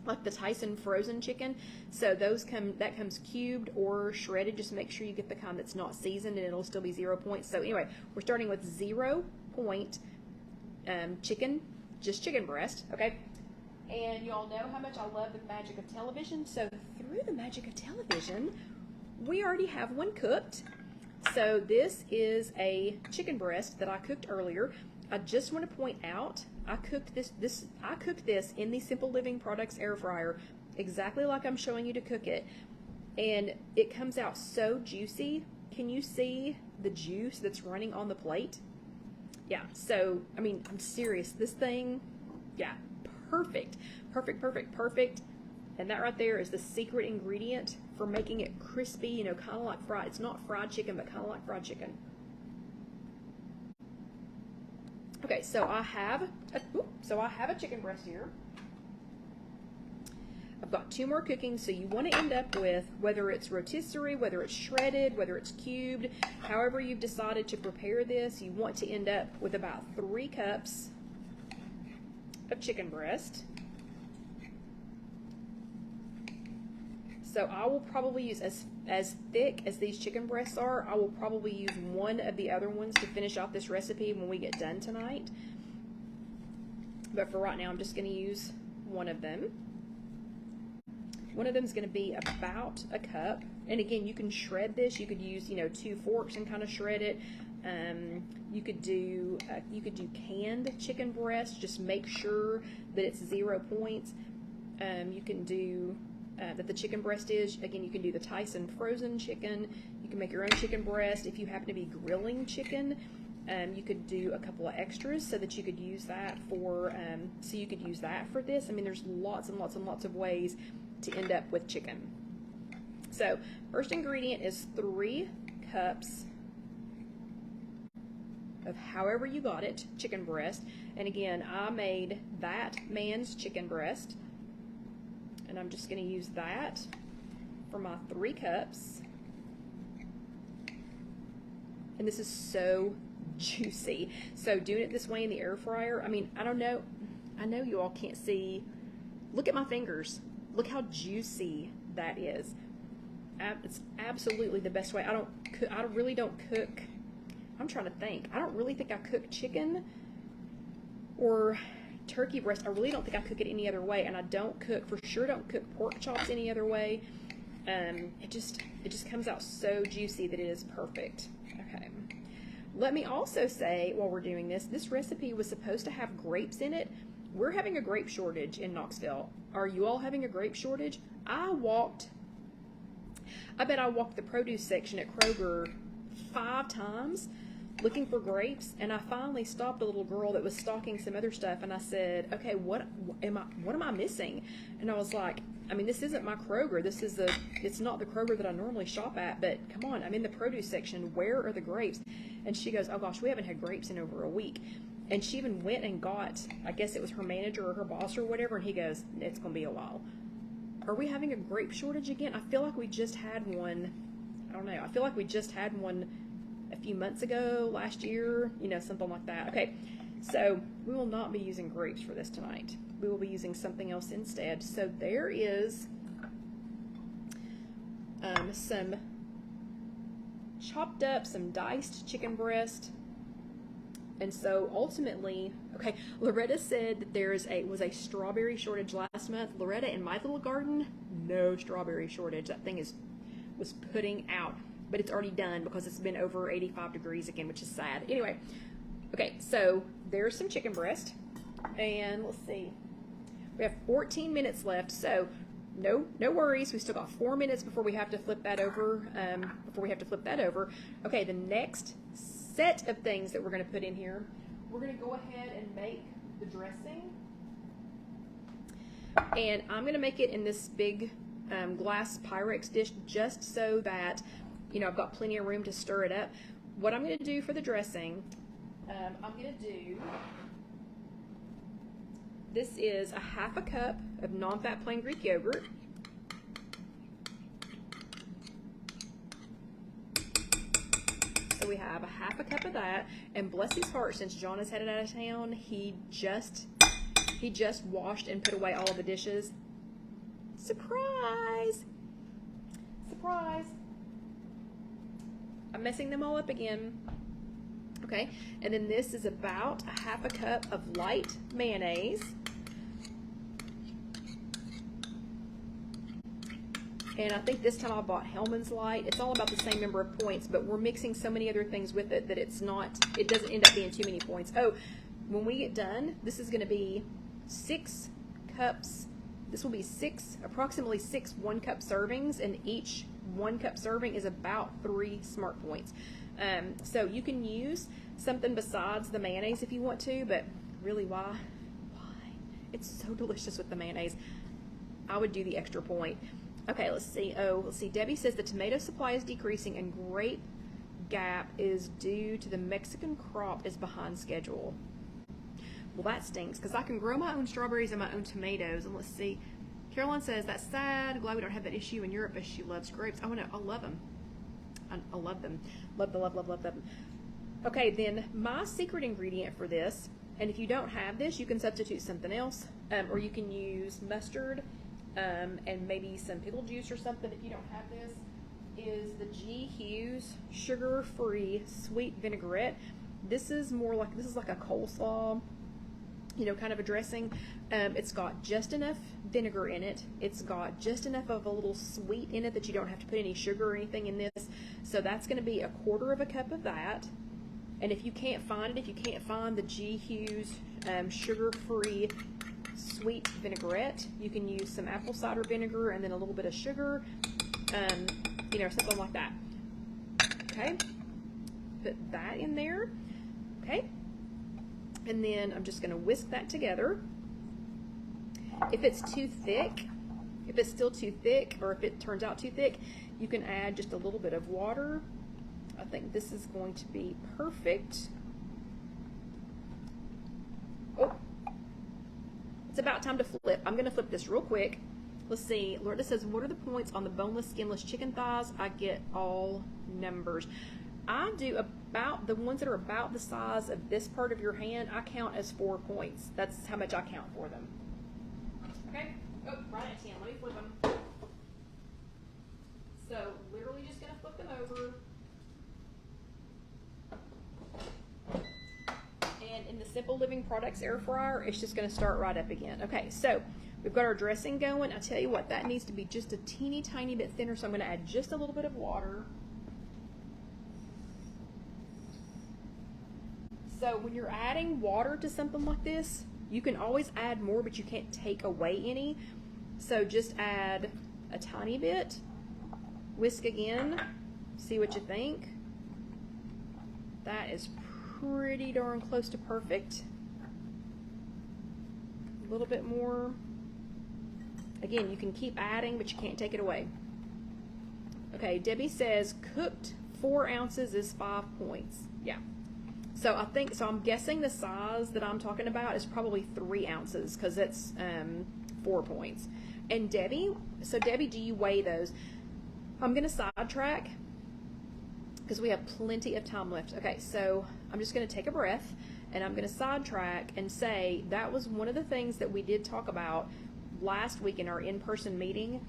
Like the Tyson frozen chicken. So that comes cubed or shredded. Just make sure you get the kind that's not seasoned, and it'll still be 0 points. So anyway, we're starting with 0 point chicken, just chicken breast, okay? And you all know how much I love the magic of television. So through the magic of television, we already have one cooked. So this is a chicken breast that I cooked earlier. I just want to point out, I cooked this in the Simple Living Products air fryer, exactly like I'm showing you to cook it. And it comes out so juicy. Can you see the juice that's running on the plate? Yeah, so, I mean, I'm serious. This thing, yeah, perfect. Perfect, perfect, perfect. And that right there is the secret ingredient for making it crispy, you know, kind of like fried. It's not fried chicken, but kind of like fried chicken. Okay, so I have a chicken breast here. I've got 2 more cooking, so you want to end up with, whether it's rotisserie, whether it's shredded, whether it's cubed, however you've decided to prepare this, you want to end up with about 3 cups of chicken breast. So I will probably use, as thick as these chicken breasts are, I will probably use one of the other ones to finish off this recipe when we get done tonight. But for right now, I'm just going to use one of them. One of them is going to be about a cup. And again, you can shred this. You could use, you know, 2 forks and kind of shred it. You could do canned chicken breast. Just make sure that it's 0 points. You can do that the chicken breast is, again, you can do the Tyson frozen chicken. You can make your own chicken breast. If you happen to be grilling chicken, you could do a couple of extras so that you could use that for this. I mean, there's lots and lots and lots of ways to end up with chicken. So first ingredient is 3 cups of however you got it, chicken breast. And again, I made that man's chicken breast. And I'm just going to use that for my 3 cups. And this is so juicy. So doing it this way in the air fryer, I mean, I don't know. I know you all can't see. Look at my fingers. Look how juicy that is. It's absolutely the best way. I really don't cook. I'm trying to think. I don't really think I cook chicken or turkey breast. I really don't think I cook it any other way, and I don't cook pork chops any other way. It just comes out so juicy that it is perfect. Okay. Let me also say, while we're doing this recipe was supposed to have grapes in it. We're having a grape shortage in Knoxville. Are you all having a grape shortage? I bet I walked the produce section at Kroger 5 times looking for grapes, and I finally stopped a little girl that was stocking some other stuff, and I said, okay, what am I missing? And I was like, I mean, this isn't my Kroger. It's not the Kroger that I normally shop at, but come on, I'm in the produce section. Where are the grapes? And she goes, oh gosh, we haven't had grapes in over a week. And she even went and got, I guess it was her manager or her boss or whatever, and he goes, it's going to be a while. Are we having a grape shortage again? I feel like we just had one, I don't know, I feel like we just had one a few months ago, last year, you know, something like that. Okay, so we will not be using grapes for this tonight. We will be using something else instead. So there is some chopped up, some diced chicken breast. And so ultimately, okay, Loretta said that there was a strawberry shortage last month. Loretta, in my little garden, no strawberry shortage. That thing was putting out, but it's already done because it's been over 85 degrees again, which is sad. Anyway, okay, so there's some chicken breast, and let's see, we have 14 minutes left, so no worries. We still got 4 minutes before we have to flip that over. Okay, the next set of things that we're going to put in here, we're going to go ahead and make the dressing, and I'm going to make it in this big glass Pyrex dish just so that, you know, I've got plenty of room to stir it up. What I'm going to do for the dressing, I'm going to do, this is a half a cup of non-fat plain Greek yogurt. So we have a half a cup of that, and bless his heart, since John is headed out of town, he just washed and put away all of the dishes. Surprise! Surprise! I'm messing them all up again. Okay, and then this is about a half a cup of light mayonnaise. And I think this time I bought Hellman's Light. It's all about the same number of points, but we're mixing so many other things with it that it doesn't end up being too many points. Oh, when we get done, this is going to be 6 cups. This will be approximately 6 1-cup servings, and each 1-cup serving is about 3 smart points. So you can use something besides the mayonnaise if you want to, but really, why? It's so delicious with the mayonnaise. I would do the extra point. Okay, let's see. Debbie says the tomato supply is decreasing and grape gap is due to the Mexican crop is behind schedule. Well, that stinks, because I can grow my own strawberries and my own tomatoes. And let's see. Caroline says, that's sad. Glad we don't have that issue in Europe, but she loves grapes. I love them. I love them. Love them. Okay, then my secret ingredient for this, and if you don't have this, you can substitute something else, or you can use mustard and maybe some pickle juice or something if you don't have this, is the G. Hughes sugar-free sweet vinaigrette. This is like a coleslaw, you know, kind of a dressing. It's got just enough vinegar in it. It's got just enough of a little sweet in it that you don't have to put any sugar or anything in this. So that's going to be 1/4 cup of that. And if you can't find the G. Hughes sugar-free sweet vinaigrette, you can use some apple cider vinegar and then a little bit of sugar, you know, something like that. Okay, put that in there. Okay, and then I'm just going to whisk that together. If it's too thick, if it's still too thick, or if it turns out too thick, you can add just a little bit of water. I think this is going to be perfect. Oh, it's about time to flip. I'm going to flip this real quick. Let's see. Loretta says, what are the points on the boneless, skinless chicken thighs? I get all numbers. I do about the ones that are about the size of this part of your hand. I count as 4 points. That's how much I count for them. Okay. Oh, right at 10. Let me flip them. So literally just going to flip them over. And in the Simple Living Products air fryer, it's just going to start right up again. Okay, so we've got our dressing going. I tell you what, that needs to be just a teeny tiny bit thinner, so I'm going to add just a little bit of water. So when you're adding water to something like this, you can always add more, but you can't take away any. So just add a tiny bit, whisk again, see what you think. That is pretty darn close to perfect. A little bit more. Again, you can keep adding, but you can't take it away. Okay, Debbie says cooked 4 ounces is 5 points. Yeah. So I'm guessing the size that I'm talking about is probably 3 ounces, because it's 4 points. And Debbie, do you weigh those? I'm going to sidetrack because we have plenty of time left. Okay, so I'm just going to take a breath, and I'm going to sidetrack and say that was one of the things that we did talk about last week in our in-person meeting,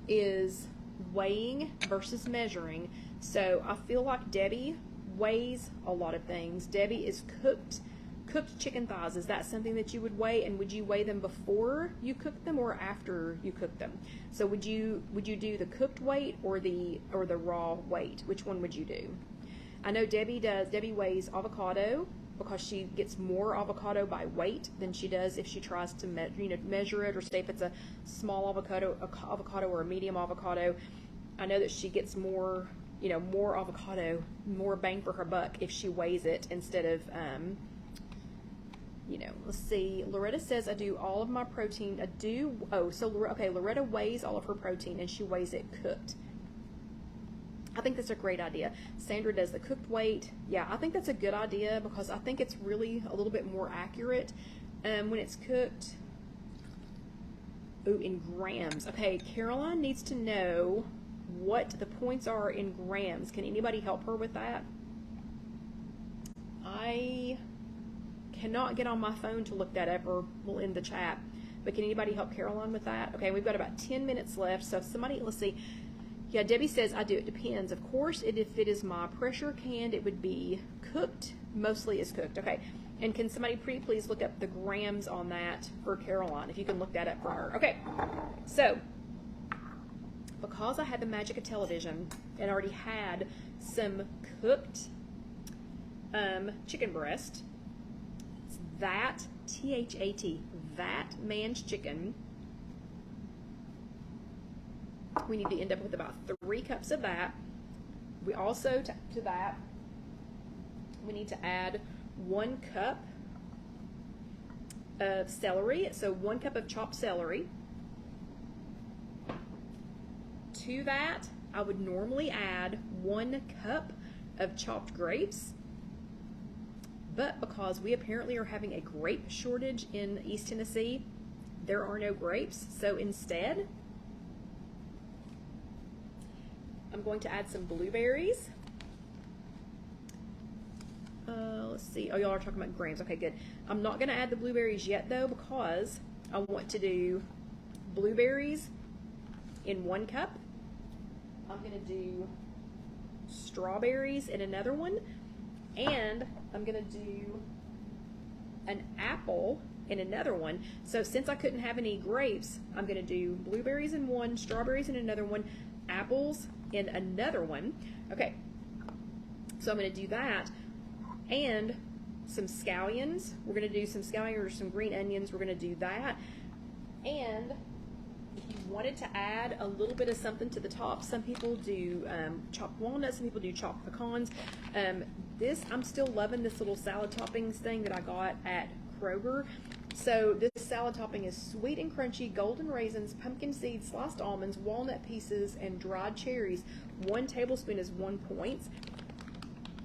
is weighing versus measuring. So I feel like Debbie weighs a lot of things. Debbie is cooked chicken thighs. Is that something that you would weigh, and would you weigh them before you cook them or after you cook them? So would you do the cooked weight or the raw weight? Which one would you do? I know Debbie does. Debbie weighs avocado because she gets more avocado by weight than she does if she tries to measure it, or say if it's a small avocado or a medium avocado. I know that she gets more avocado, more bang for her buck if she weighs it instead of you know, let's see. Loretta says I do all of my protein. I do. Oh, so okay. Loretta weighs all of her protein and she weighs it cooked. I think that's a great idea. Sandra does the cooked weight. Yeah, I think that's a good idea because I think it's really a little bit more accurate when it's cooked. Ooh, in grams. Okay, Caroline needs to know what the points are in grams. Can anybody help her with that? I cannot get on my phone to look that up, or we'll end the chat. But can anybody help Caroline with that? Okay, we've got about 10 minutes left. So if somebody, let's see. Yeah, Debbie says I do. It depends. Of course, if it is my pressure canned, it would be cooked. Mostly is cooked. Okay. And can somebody please look up the grams on that for Caroline, if you can look that up for her. Okay, so because I had the magic of television and already had some cooked chicken breast, it's that, T-H-A-T, that man's chicken, we need to end up with about 3 cups of that. We also, to that, we need to add 1 cup of celery, so 1 cup of chopped celery. To that, I would normally add 1 cup of chopped grapes, but because we apparently are having a grape shortage in East Tennessee, there are no grapes, so instead, I'm going to add some blueberries. Let's see. Oh, y'all are talking about grams. Okay, good. I'm not going to add the blueberries yet, though, because I want to do blueberries in 1 cup. I'm going to do strawberries in another one. And I'm going to do an apple in another one. So since I couldn't have any grapes, I'm going to do blueberries in one, strawberries in another one, apples in another one. Okay. So I'm going to do that. And some scallions. We're going to do some scallions or some green onions. We're going to do that. And if you wanted to add a little bit of something to the top, some people do chopped walnuts, some people do chopped pecans. I'm still loving this little salad toppings thing that I got at Kroger. So this salad topping is sweet and crunchy, golden raisins, pumpkin seeds, sliced almonds, walnut pieces, and dried cherries. 1 tablespoon is 1 point.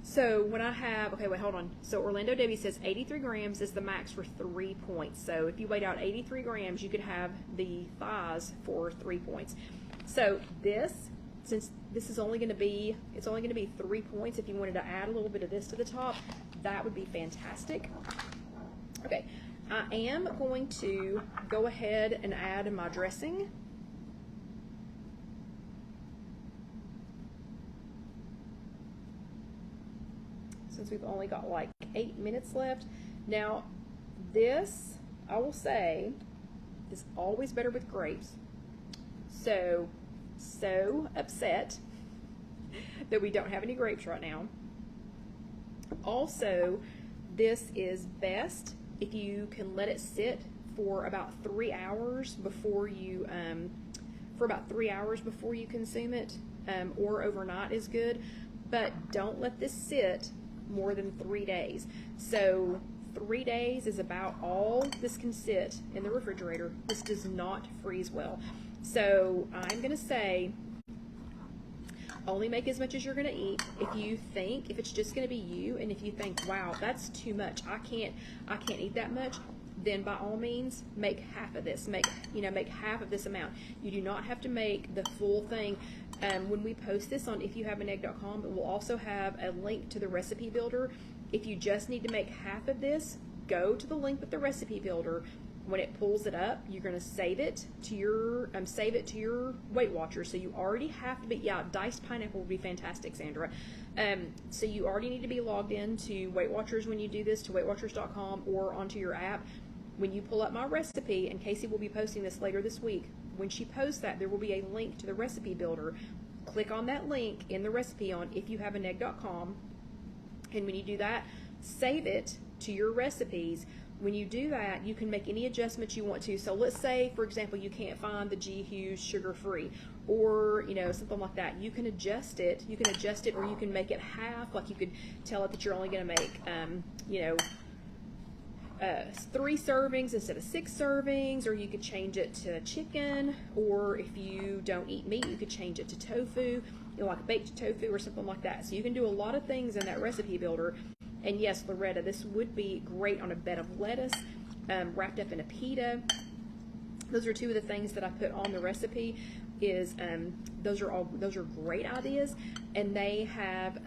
So when I have, okay, wait, hold on. So Orlando Debbie says 83 grams is the max for 3 points. So if you weighed out 83 grams, you could have the thighs for 3 points. So this, since this is only going to be, it's only going to be 3 points. If you wanted to add a little bit of this to the top, that would be fantastic. Okay, I am going to go ahead and add my dressing. Since we've only got like 8 minutes left. Now, this, I will say, is always better with grapes. So upset that we don't have any grapes right now. Also, this is best if you can let it sit for about 3 hours before you, consume it, or overnight is good. But don't let this sit more than 3 days. So 3 days is about all this can sit in the refrigerator. This does not freeze well. So I'm going to say only make as much as you're going to eat. If it's just going to be you, and if you think, wow, that's too much, I can't eat that much, then by all means make half of this. Make half of this amount. You do not have to make the full thing. When we post this on IfYouHaveAnEgg.com, it will also have a link to the recipe builder. If you just need to make half of this, go to the link with the recipe builder. When it pulls it up, you're going to save it to your Weight Watchers. So you already have to be, diced pineapple would be fantastic, Sandra. So you already need to be logged in to Weight Watchers when you do this, to WeightWatchers.com or onto your app. When you pull up my recipe, and Casey will be posting this later this week, when she posts that, there will be a link to the recipe builder. Click on that link in the recipe on IfYouHaveAnEgg.com, and when you do that, save it to your recipes. When you do that, you can make any adjustments you want to. So let's say, for example, you can't find the G. Hughes sugar-free, or something like that. You can adjust it. Or you can make it half. Like you could tell it that you're only going to make, 3 servings instead of 6 servings, or you could change it to chicken, or if you don't eat meat, you could change it to tofu, you know, like baked tofu or something like that. So you can do a lot of things in that recipe builder. And yes, Loretta, this would be great on a bed of lettuce, wrapped up in a pita. Those are 2 of the things that I put on the recipe. Is those are great ideas, and they have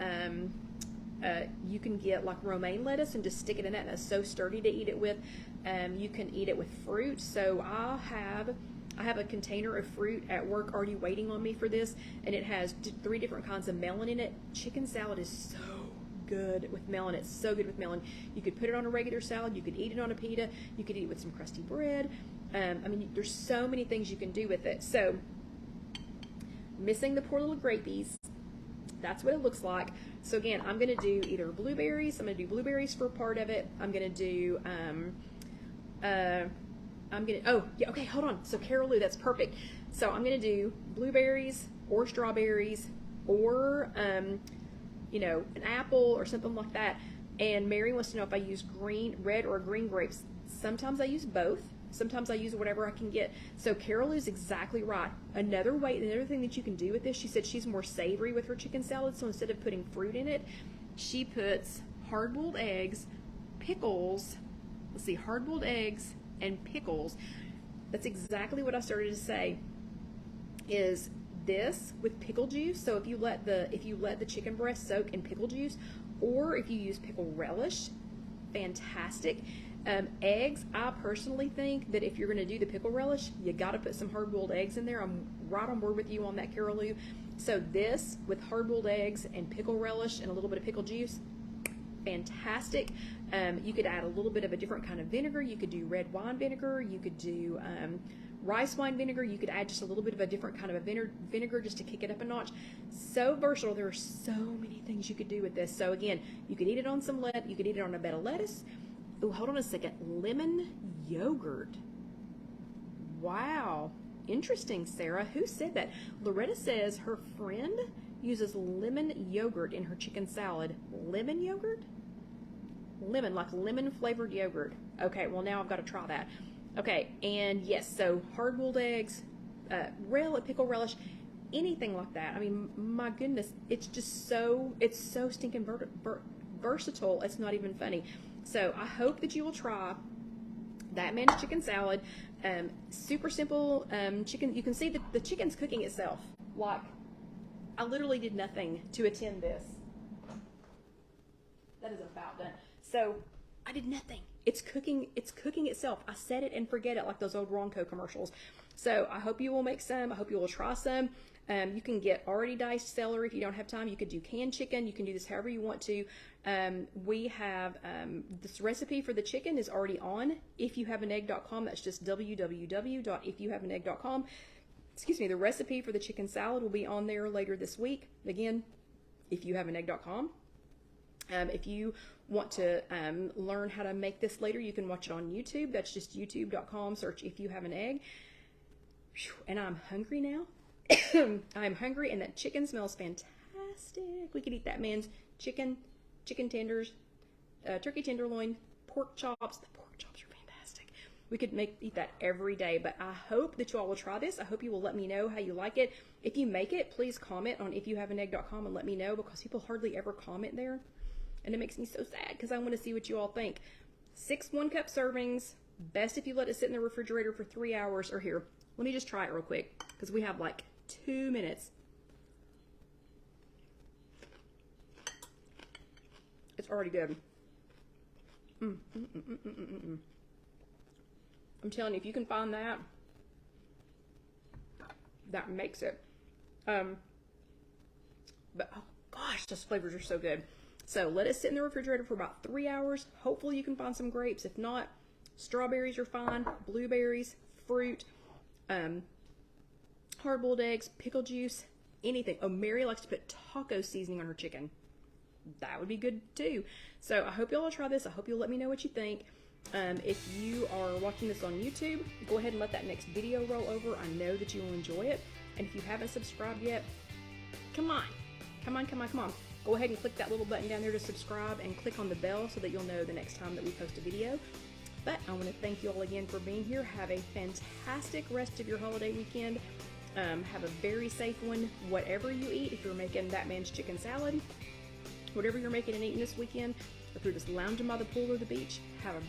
you can get like romaine lettuce and just stick it in that, and it's so sturdy to eat it with. You can eat it with fruit. So I have a container of fruit at work already waiting on me for this, and it has 3 different kinds of melon in it. Chicken salad is so good with melon. It's so good with melon. You could put it on a regular salad. You could eat it on a pita. You could eat it with some crusty bread. I mean, there's so many things you can do with it. So, missing the poor little grapeys. That's what it looks like. So again, I'm going to do either blueberries. I'm going to do blueberries for part of it. I'm going to do, oh, yeah, okay, hold on. So Carol Lou, that's perfect. So I'm going to do blueberries or strawberries or, you know, an apple or something like that. And Mary wants to know if I use red or green grapes. Sometimes I use both. Sometimes I use whatever I can get. So Carol is exactly right. Another thing that you can do with this, she said she's more savory with her chicken salad. So instead of putting fruit in it, she puts hard-boiled eggs, pickles. Let's see, hard-boiled eggs and pickles. That's exactly what I started to say. Is this with pickle juice? So if you let the chicken breast soak in pickle juice, or if you use pickle relish, fantastic. Eggs, I personally think that if you're going to do the pickle relish, you got to put some hard-boiled eggs in there. I'm right on board with you on that, Carol Lou. So this with hard-boiled eggs and pickle relish and a little bit of pickle juice, fantastic. You could add a little bit of a different kind of vinegar. You could do red wine vinegar. You could do rice wine vinegar. You could add just a little bit of a different kind of a vinegar just to kick it up a notch. So versatile. There are so many things you could do with this. So again, you could eat it on you could eat it on a bed of lettuce. Oh, hold on a second. Lemon yogurt. Wow. Interesting, Sarah. Who said that? Loretta says her friend uses lemon yogurt in her chicken salad. Lemon yogurt? Lemon, like lemon flavored yogurt. Okay, well now I've got to try that. Okay, and yes, so hard-boiled eggs, pickle relish, anything like that. I mean, my goodness, it's just so stinking versatile. It's not even funny. So I hope that you will try that man's chicken salad. Super simple chicken. You can see the chicken's cooking itself. Like, I literally did nothing to attend this. That is about done. So I did nothing. It's cooking itself. I set it and forget it, like those old Ronco commercials. So I hope you will make some. I hope you will try some. You can get already diced celery if you don't have time. You could do canned chicken. You can do this however you want to. We have this recipe for the chicken is already on IfYouHaveAnEgg.com. That's just www.IfYouHaveAnEgg.com. Excuse me. The recipe for the chicken salad will be on there later this week. Again, IfYouHaveAnEgg.com. If you want to learn how to make this later, you can watch it on YouTube. That's just youtube.com. Search If You Have an Egg. And I'm hungry now. I'm hungry, and that chicken smells fantastic. We could eat that man's chicken tenders, turkey tenderloin, pork chops. The pork chops are fantastic. We could eat that every day, but I hope that you all will try this. I hope you will let me know how you like it. If you make it, please comment on IfYouHaveAnEgg.com and let me know, because people hardly ever comment there, and it makes me so sad because I want to see what you all think. 6 1-cup servings. Best if you let it sit in the refrigerator for 3 hours. Or here, let me just try it real quick because we have like 2 minutes. It's already good. I'm telling you, if you can find that, that makes it. But oh gosh, those flavors are so good. So let it sit in the refrigerator for about 3 hours. Hopefully you can find some grapes. If not, strawberries are fine, blueberries, fruit, hard-boiled eggs, pickle juice, anything. Oh, Mary likes to put taco seasoning on her chicken. That would be good too. So I hope y'all will try this. I hope you'll let me know what you think. If you are watching this on YouTube, go ahead and let that next video roll over. I know that you will enjoy it. And if you haven't subscribed yet, come on. Go ahead and click that little button down there to subscribe, and click on the bell so that you'll know the next time that we post a video. But I want to thank you all again for being here. Have a fantastic rest of your holiday weekend. Have a very safe one, whatever you eat. If you're making that man's chicken salad, whatever you're making and eating this weekend, if you're just lounging by the pool or the beach, have a